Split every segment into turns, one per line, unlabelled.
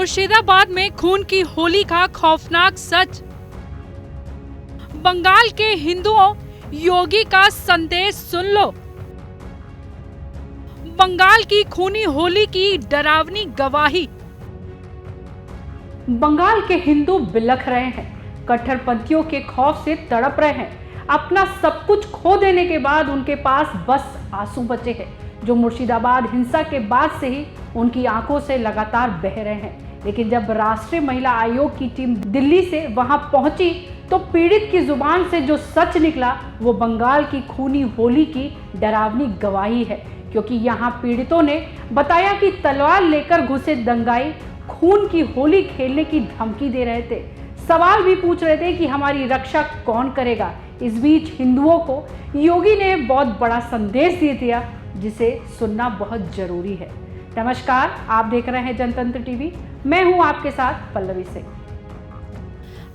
मुर्शिदाबाद में खून की होली का खौफनाक सच। बंगाल के हिंदुओं, योगी का संदेश सुन लो। बंगाल की खूनी होली की डरावनी गवाही। बंगाल के हिंदू बिलख रहे हैं, कट्टरपंथियों के खौफ से तड़प रहे हैं। अपना सब कुछ खो देने के बाद उनके पास बस आंसू बचे हैं, जो मुर्शिदाबाद हिंसा के बाद से ही उनकी आंखों से लगातार बह रहे हैं। लेकिन जब राष्ट्रीय महिला आयोग की टीम दिल्ली से वहां पहुंची तो पीड़ित की जुबान से जो सच निकला वो बंगाल की खूनी होली की डरावनी गवाही है। क्योंकि यहाँ पीड़ितों ने बताया कि तलवार लेकर घुसे दंगाई खून की होली खेलने की धमकी दे रहे थे। सवाल भी पूछ रहे थे कि हमारी रक्षा कौन करेगा। इस बीच हिंदुओं को योगी ने बहुत बड़ा संदेश दे दिया, जिसे सुनना बहुत जरूरी है। नमस्कार, आप देख रहे हैं जनतंत्र टीवी। मैं हूं आपके साथ पल्लवी सिंह।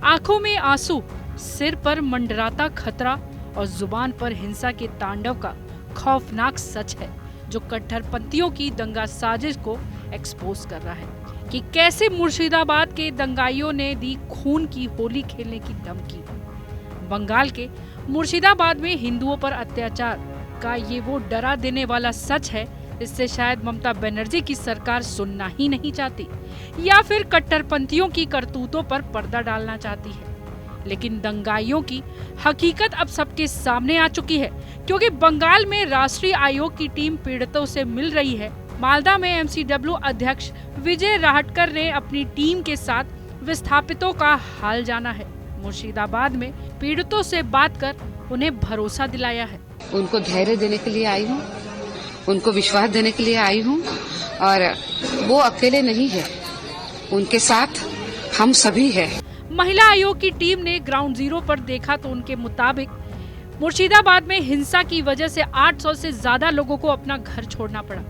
आंखों में आंसू, सिर पर मंडराता खतरा और जुबान पर हिंसा के तांडव का खौफनाक सच है, जो कट्टरपंथियों की दंगा साजिश को एक्सपोज कर रहा है कि कैसे मुर्शिदाबाद के दंगाइयों ने दी खून की होली खेलने की धमकी। बंगाल के मुर्शिदाबाद में हिंदुओं पर अत्याचार का ये वो डरा देने वाला सच है, इससे शायद ममता बनर्जी की सरकार सुनना ही नहीं चाहती या फिर कट्टरपंथियों की करतूतों पर पर्दा डालना चाहती है। लेकिन दंगाइयों की हकीकत अब सबके सामने आ चुकी है, क्योंकि बंगाल में राष्ट्रीय आयोग की टीम पीड़ितों से मिल रही है। मालदा में एमसीडब्ल्यू अध्यक्ष विजय राहटकर ने अपनी टीम के साथ विस्थापितों का हाल जाना है। मुर्शिदाबाद में पीड़ितों से बात कर उन्हें भरोसा दिलाया है।
उनको धैर्य देने के लिए आई हूँ, उनको विश्वास देने के लिए आई हूँ, और वो अकेले नहीं है, उनके साथ हम सभी हैं।
महिला आयोग की टीम ने ग्राउंड जीरो पर देखा तो उनके मुताबिक मुर्शिदाबाद में हिंसा की वजह से 800 से ज्यादा लोगों को अपना घर छोड़ना पड़ा।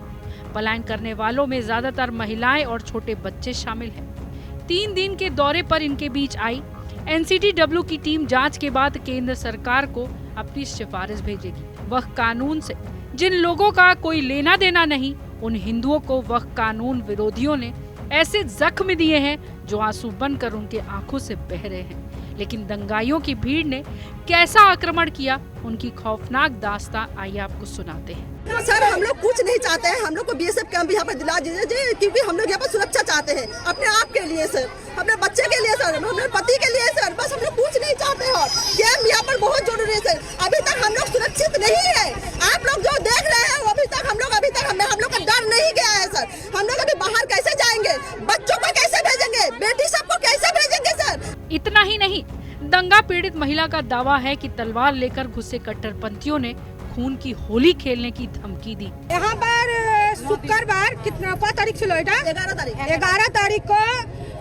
पलायन करने वालों में ज्यादातर महिलाएं और छोटे बच्चे शामिल हैं। 3 दिन के दौरे पर इनके बीच आई एनसीडब्ल्यू की टीम जांच के बाद केंद्र सरकार को अपनी सिफारिश भेजेगी। वह कानून से जिन लोगों का कोई लेना देना नहीं, उन हिंदुओं को वह कानून विरोधियों ने ऐसे जख्म दिए हैं जो आंसू बनकर उनके आंखों से बह रहे हैं। लेकिन दंगाइयों की भीड़ ने कैसा आक्रमण किया, उनकी खौफनाक दास्तां आइए आपको सुनाते हैं।
सर, हम लोग कुछ नहीं चाहते हैं। हम लोग को बीएसएफ कैंप यहाँ पर दिला दीजिए, क्योंकि हम लोग यहाँ पर सुरक्षा चाहते हैं, अपने आप के लिए सर, अपने बच्चे के लिए सर, अपने पति के लिए सर। बस हम लोग कुछ नहीं चाहते हैं। कैंप यहाँ पर बहुत जरूरी है सर। अभी तक हम लोग सुरक्षित नहीं है। आप लोग जो देख रहे हैं अभी तक हम लोग का डर नहीं गया है सर। हम लोग अभी बाहर कैसे जाएंगे, बच्चों को कैसे भेजेंगे, बेटी सबको कैसे भेजेंगे सर।
इतना ही नहीं, दंगा पीड़ित महिला का दावा है कि तलवार लेकर घुसे कट्टरपंथियों ने खून की होली खेलने की धमकी दी।
यहाँ पर शुक्रवार कितना तारीख से 11 तारीख को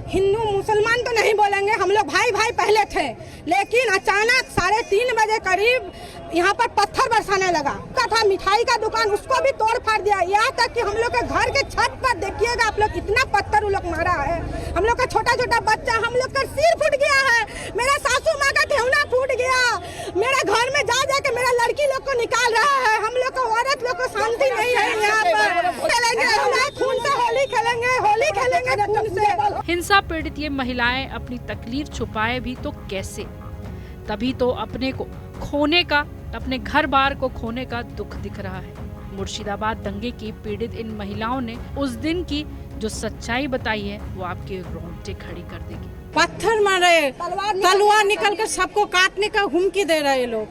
हिंदू मुसलमान तो नहीं बोलेंगे, हम लोग भाई भाई पहले थे, लेकिन अचानक 3:30 बजे करीब यहाँ पर पत्थर बरसाने लगा। था मिठाई का दुकान, उसको भी तोड़ फाड़ दिया। यहाँ तक कि हम लोग के घर के छत पर देखिएगा आप लोग, कितना पत्थर वो लोग मारा है। हम लोग का छोटा छोटा बच्चा, हम लोग का सिर फूट गया है, मेरा सासू माँ का ठेहुना फूट गया, मेरा घर में जा जाके मेरा लड़की लोग को निकाल रहा है। हम लोग को औरत लोग को शांति नहीं है। यहाँ पर खेलेंगे खून से होली खेलेंगे, होली खेलेंगे खून से।
हिंसा पीड़ित ये महिलाएं अपनी तकलीफ छुपाए भी तो कैसे, तभी तो अपने को खोने का, अपने घर बार को खोने का दुख दिख रहा है। मुर्शिदाबाद दंगे की पीड़ित इन महिलाओं ने उस दिन की जो सच्चाई बताई है वो आपके रोंगटे खड़ी कर देगी।
पत्थर मारे, तलवार निकल कर सबको काटने का हुमकी दे रहे लोग।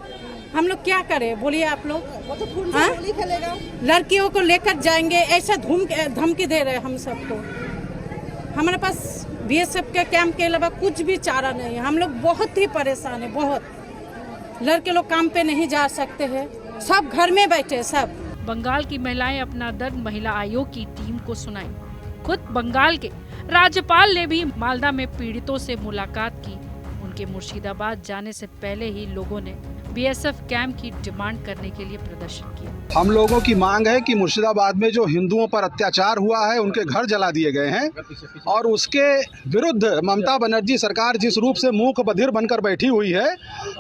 हम लोग क्या करें बोलिए आप लोग?
वो तो खून से होली खेलेगा।
लड़कियों को लेकर जाएंगे, ऐसा धमकी दे रहे हम सबको। हमारे पास बीएसएफ के कैंप के अलावा कुछ भी चारा नहीं है। हम लोग बहुत ही परेशान है, बहुत। लड़के लोग काम पे नहीं जा सकते हैं, सब घर में बैठे सब।
बंगाल की महिलाएं अपना दर्द महिला आयोग की टीम को सुनाई। खुद बंगाल के राज्यपाल ने भी मालदा में पीड़ितों से मुलाकात की। उनके मुर्शिदाबाद जाने से पहले ही लोगों ने बीएसएफ कैंप की डिमांड करने के लिए प्रदर्शन किया।
हम लोगों की मांग है कि मुर्शिदाबाद में जो हिंदुओं पर अत्याचार हुआ है, उनके घर जला दिए गए हैं और उसके विरुद्ध ममता बनर्जी सरकार जिस रूप से मूक बधिर बनकर बैठी हुई है,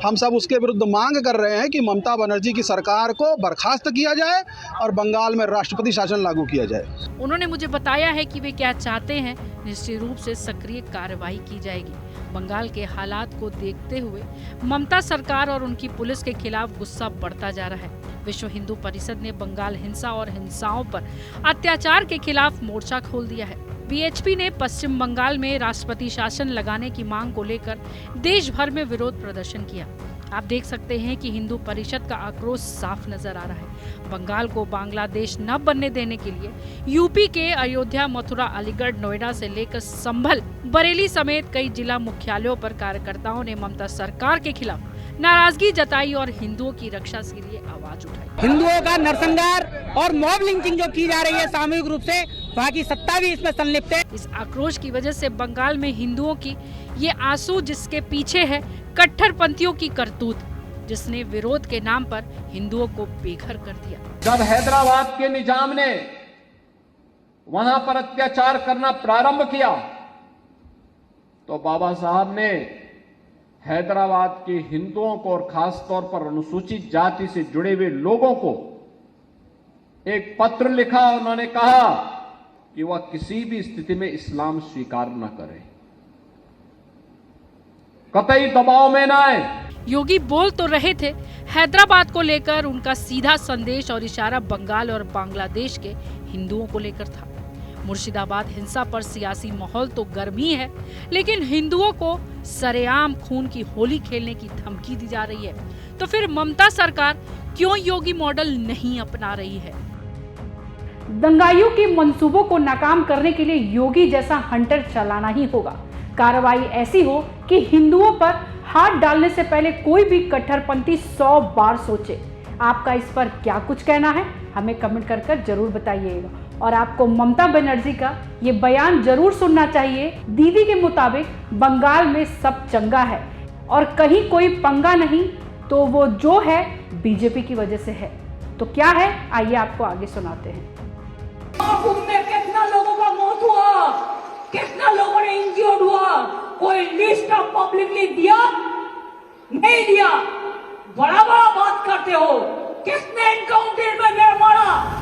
हम सब उसके विरुद्ध मांग कर रहे हैं कि ममता बनर्जी की सरकार को बर्खास्त किया जाए और बंगाल में राष्ट्रपति शासन लागू किया जाए।
उन्होंने मुझे बताया है कि वे क्या चाहते हैं। निश्चित रूप से सक्रिय कार्रवाई की जाएगी। बंगाल के हालात को देखते हुए ममता सरकार और उनकी पुलिस के खिलाफ गुस्सा बढ़ता जा रहा है। विश्व हिंदू परिषद ने बंगाल हिंसा और हिंसाओं पर अत्याचार के खिलाफ मोर्चा खोल दिया है। बीएचपी ने पश्चिम बंगाल में राष्ट्रपति शासन लगाने की मांग को लेकर देश भर में विरोध प्रदर्शन किया। आप देख सकते हैं कि हिंदू परिषद का आक्रोश साफ नजर आ रहा है। बंगाल को बांग्लादेश न बनने देने के लिए यूपी के अयोध्या, मथुरा, अलीगढ़, नोएडा से लेकर संभल, बरेली समेत कई जिला मुख्यालयों पर कार्यकर्ताओं ने ममता सरकार के खिलाफ नाराजगी जताई और हिंदुओं की रक्षा के लिए आवाज उठाई।
हिंदुओं का नरसंहार और मॉब लिंचिंग जो की जा रही है सामूहिक रूप से, वहाँ की सत्ता भी इसमें संलिप्त है।
इस आक्रोश की वजह से बंगाल में हिंदुओं की ये आंसू, जिसके पीछे है कट्टरपंथियों की करतूत, जिसने विरोध के नाम पर हिंदुओं को बेघर कर दिया।
जब हैदराबाद के निजाम ने वहां पर अत्याचार करना प्रारंभ किया तो बाबा साहब ने हैदराबाद के हिंदुओं को और खास तौर पर अनुसूचित जाति से जुड़े हुए लोगों को एक पत्र लिखा। उन्होंने कहा कि वह किसी भी स्थिति में इस्लाम स्वीकार न करें, कतई दबाव में न आए।
योगी बोल तो रहे थे, हैदराबाद को लेकर उनका सीधा संदेश और इशारा बंगाल और बांग्लादेश के हिंदुओं को लेकर था। मुर्शिदाबाद हिंसा पर सियासी माहौल तो गर्म ही है, लेकिन हिंदुओं को सरेआम खून की होली खेलने की धमकी दी जा रही है। तो फिर ममता सरकार क्यों योगी मॉडल नहीं अपना रही है? दंगाइयों के मंसूबों को नाकाम करने के लिए योगी जैसा हंटर चलाना ही होगा। कार्रवाई ऐसी हो कि हिंदुओं पर हाथ डालने से पहले कोई भी कट्टरपंथी 100 बार सोचे। आपका इस पर क्या कुछ कहना है, हमें कमेंट कर जरूर बताइएगा। और आपको ममता बनर्जी का ये बयान जरूर सुनना चाहिए। दीदी के मुताबिक बंगाल में सब चंगा है और कहीं कोई पंगा नहीं, तो वो जो है बीजेपी की वजह से है। तो क्या है, आइए आपको आगे सुनाते हैं।
में कितना लोगों का मौत हुआ, कितना लोगों ने इंजर्ड हुआ, कोई लिस्ट ऑफ पब्लिकली दिया? नहीं दिया। बड़ा बड़ा बात करते हो, किसने एनकाउंटर में मारा?